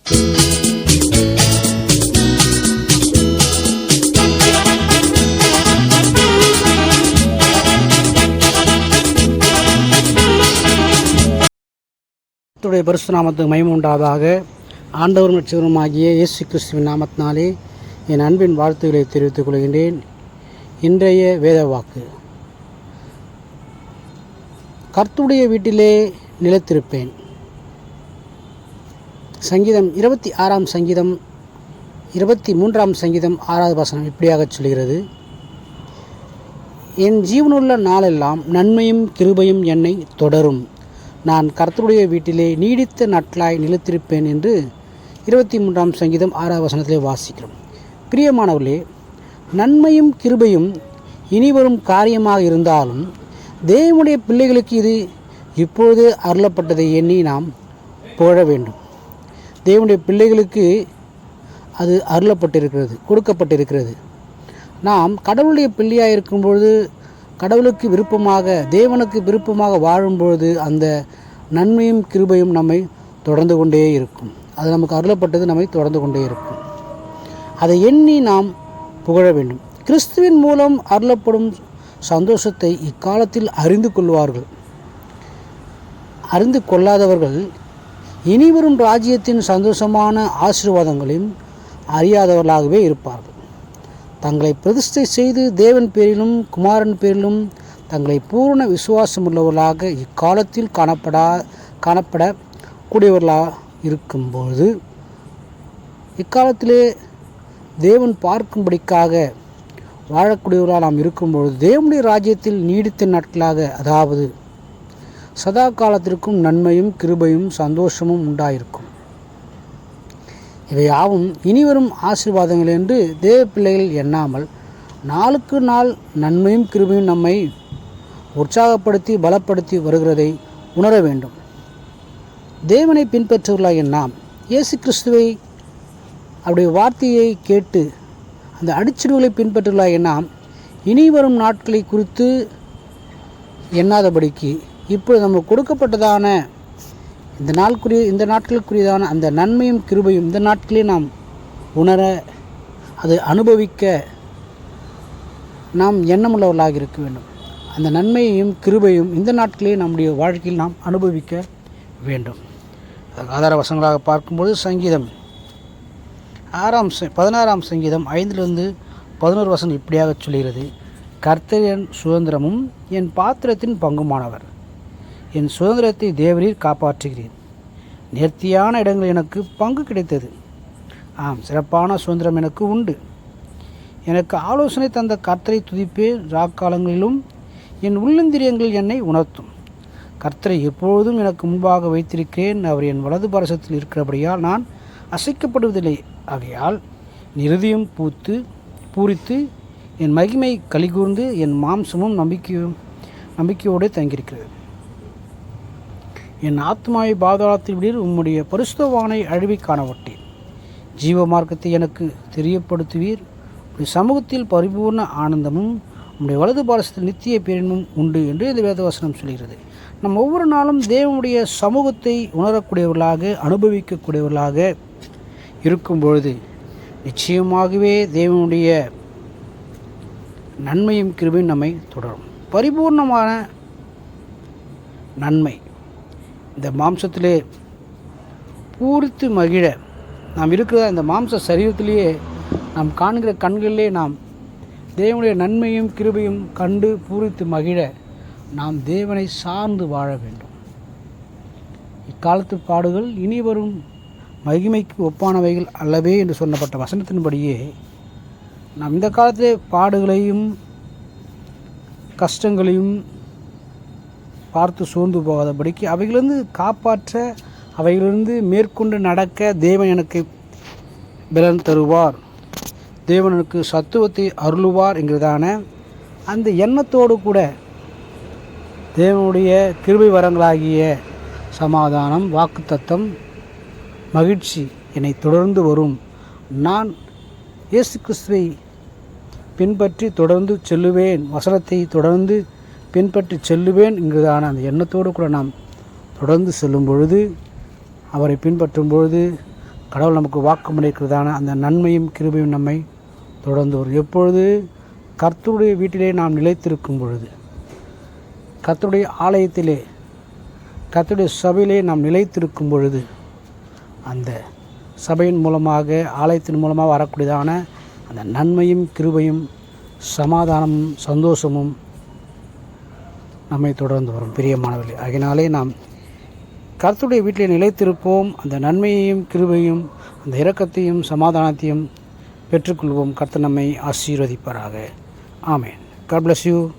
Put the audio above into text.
கர்த்தருடைய பரிசுத்த நாமத்துக்கு மகிமை உண்டாவதாக. ஆண்டவரும் ரட்சகருமாகிய இயேசு கிறிஸ்துவின் நாமத்தினாலே என் அன்பின் வாழ்த்துக்களை தெரிவித்துக் கொள்கின்றேன். இன்றைய வேத வாக்கு, கர்த்தருடைய வீட்டிலே நிலைத்திருப்பேன். சங்கீதம் 26 சங்கீதம் 23 சங்கீதம் 6வது வசனம் இப்படியாக சொல்கிறது: என் ஜீவனுள்ள நாளெல்லாம் நன்மையும் கிருபையும் என்னை தொடரும். நான் கர்த்தருடைய வீட்டிலே நீடித்த நாட்களாய் நிலைத்திருப்பேன் என்று 23 சங்கீதம் 6வது வசனத்திலே வாசிக்கிறோம். பிரியமானவர்களே, நன்மையும் கிருபையும் இனிவரும் காரியமாக இருந்தாலும் தேவனுடைய பிள்ளைகளுக்கு இது இப்பொழுது அருளப்பட்டதை எண்ணி நாம் புகழ வேண்டும். தேவனுடைய பிள்ளைகளுக்கு அது அருளப்பட்டிருக்கிறது, கொடுக்கப்பட்டிருக்கிறது. நாம் கடவுளுடைய பிள்ளையாக இருக்கும்பொழுது, கடவுளுக்கு விருப்பமாக, தேவனுக்கு விருப்பமாக வாழும்பொழுது அந்த நன்மையும் கிருபையும் நம்மை தொடர்ந்து கொண்டே இருக்கும். அது நமக்கு அருளப்பட்டது நம்மை தொடர்ந்து கொண்டே இருக்கும். அதை எண்ணி நாம் புகழ வேண்டும். கிறிஸ்துவின் மூலம் அருளப்படும் சந்தோஷத்தை இக்காலத்தில் அறிந்து கொள்வார்கள். அறிந்து கொள்ளாதவர்கள் இனிவரும் ராஜ்யத்தின் சந்தோஷமான ஆசீர்வாதங்களையும் அறியாதவர்களாகவே இருப்பார்கள். தங்களை பிரதிஷ்டை செய்து தேவன் பேரிலும் குமாரன் பேரிலும் தங்களை பூரண விசுவாசமுள்ளவர்களாக இக்காலத்தில் காணப்படக்கூடியவர்களாக இருக்கும்போது, இக்காலத்திலே தேவன் பார்க்கும்படிக்காக வாழக்கூடியவர்களாக நாம் இருக்கும்பொழுது தேவனுடைய ராஜ்யத்தில் நீடித்த நாட்களாக, அதாவது சதா காலத்திற்கும் நன்மையும் கிருபையும் சந்தோஷமும் உண்டாயிருக்கும். இவையாவும் இனிவரும் ஆசீர்வாதங்கள் என்று தேவ பிள்ளைகள் எண்ணாமல் நாளுக்கு நாள் நன்மையும் கிருபையும் நம்மை உற்சாகப்படுத்தி பலப்படுத்தி வருகிறதை உணர வேண்டும். தேவனை பின்பற்றுவர்களாக நாம் இயேசு கிறிஸ்துவை அவருடைய வார்த்தையை கேட்டு அந்த அடிச்சுடுகளை பின்பற்றுவர்களாக நாம் இனிவரும் நாட்களை குறித்து எண்ணாதபடிக்கு இப்பொழுது நமக்கு கொடுக்கப்பட்டதான இந்த நாட்களுக்குரியதான அந்த நன்மையும் கிருபையும் இந்த நாட்களே நாம் உணர, அதை அனுபவிக்க நாம் எண்ணமுள்ளவர்களாக இருக்க வேண்டும். அந்த நன்மையையும் கிருபையும் இந்த நாட்களே நம்முடைய வாழ்க்கையில் நாம் அனுபவிக்க வேண்டும். ஆதார வசனங்களாக பார்க்கும்போது சங்கீதம் 16 சங்கீதம் 5-11 வசனம் இப்படியாக சொல்கிறது: கர்த்தர் என் சுதந்திரமும் என் பாத்திரத்தின் பங்குமானவர். என் சுதந்திரத்தை தேவரீர் காப்பாற்றுகிறேன். நேர்த்தியான இடங்கள் எனக்கு பங்கு கிடைத்தது. ஆம், சிறப்பான சுதந்திரம் எனக்கு உண்டு. எனக்கு ஆலோசனை தந்த கர்த்தரை துதிப்பேன். ராக்காலங்களிலும் என் உள்ளந்திரியங்கள் என்னை உணர்த்தும். கர்த்தரை எப்பொழுதும் எனக்கு முன்பாக வைத்திருக்கிறேன். அவர் என் வலது பாரசத்தில் இருக்கிறபடியால் நான் அசைக்கப்படுவதில்லை. ஆகையால் நிருதியும் பூரித்து என் மகிமை கலிகூர்ந்து என் மாம்சமும் நம்பிக்கையோடு தங்கியிருக்கிறது. என் ஆத்மாவை பாதாளத்தில் விடீர். உம்முடைய பரிசுத்தவானை அழிவை காணவட்டேன். ஜீவ மார்க்கத்தை எனக்கு தெரியப்படுத்துவீர். உடைய சமூகத்தில் பரிபூர்ண ஆனந்தமும் உம்முடைய வலது பாரசத்தில் நித்திய பேரின்பமும் உண்டு என்று இந்த வேதவசனம் சொல்கிறது. நம் ஒவ்வொரு நாளும் தேவனுடைய சமூகத்தை உணரக்கூடியவர்களாக, அனுபவிக்கக்கூடியவர்களாக இருக்கும் பொழுது நிச்சயமாகவே தேவனுடைய நன்மையும் கிருபையும் நம்மை தொடரும். பரிபூர்ணமான நன்மை இந்த மாம்சத்திலே பூரித்து மகிழ நாம் இருக்கிற இந்த மாம்ச சரீரத்திலேயே நாம் காண்கிற கண்களிலே நாம் தேவனுடைய நன்மையும் கிருபையும் கண்டு பூரித்து மகிழ நாம் தேவனை சார்ந்து வாழ வேண்டும். இக்காலத்து பாடுகள் இனி வரும் மகிமைக்கு ஒப்பானவைகள் அல்லவே என்று சொல்லப்பட்ட வசனத்தின்படியே நாம் இந்த காலத்திலே பாடுகளையும் கஷ்டங்களையும் பார்த்து சோர்ந்து போகாதபடிக்கு அவைகளிலிருந்து காப்பாற்ற, அவைகளிலிருந்து மேற்கொண்டு நடக்க தேவன் எனக்கு பலன் தருவார், தேவன் எனக்கு சத்துவத்தை அருளுவார் என்கிறதான அந்த எண்ணத்தோடு கூட தேவனுடைய கிருபை வரங்களாகிய சமாதானம், வாக்குத்தத்தம், மகிழ்ச்சி என்னை தொடர்ந்து வரும். நான் இயேசு கிறிஸ்துவை பின்பற்றி தொடர்ந்து செல்லுவேன், வசனத்தை தொடர்ந்து பின்பற்றி செல்லுவேன் என்கிறதான அந்த எண்ணத்தோடு கூட நாம் தொடர்ந்து செல்லும் பொழுது, அவரை பின்பற்றும் பொழுது கடவுள் நமக்கு வாக்கு பண்ணியிருக்கிறதான அந்த நன்மையும் கிருபையும் நம்மை தொடர்ந்து வரும். எப்பொழுது கர்த்தருடைய வீட்டிலே நாம் நிலைத்திருக்கும் பொழுது, கர்த்தருடைய ஆலயத்திலே, கர்த்தருடைய சபையிலே நாம் நிலைத்திருக்கும் பொழுது, அந்த சபையின் மூலமாக, ஆலயத்தின் மூலமாக வரக்கூடியதான அந்த நன்மையும் கிருபையும் சமாதானமும் சந்தோஷமும் நம்மை தொடர்ந்து வரும். பிரியமானவர்களே, ஆகையினாலே நாம் கர்த்தருடைய வீட்டிலே நிலைத்திருப்போம். அந்த நன்மையையும் கிருபையும் அந்த இரக்கத்தையும் சமாதானத்தையும் பெற்றுக்கொள்வோம். கர்த்தர் நம்மை ஆசீர்வதிப்பாராக. ஆமென். God bless you.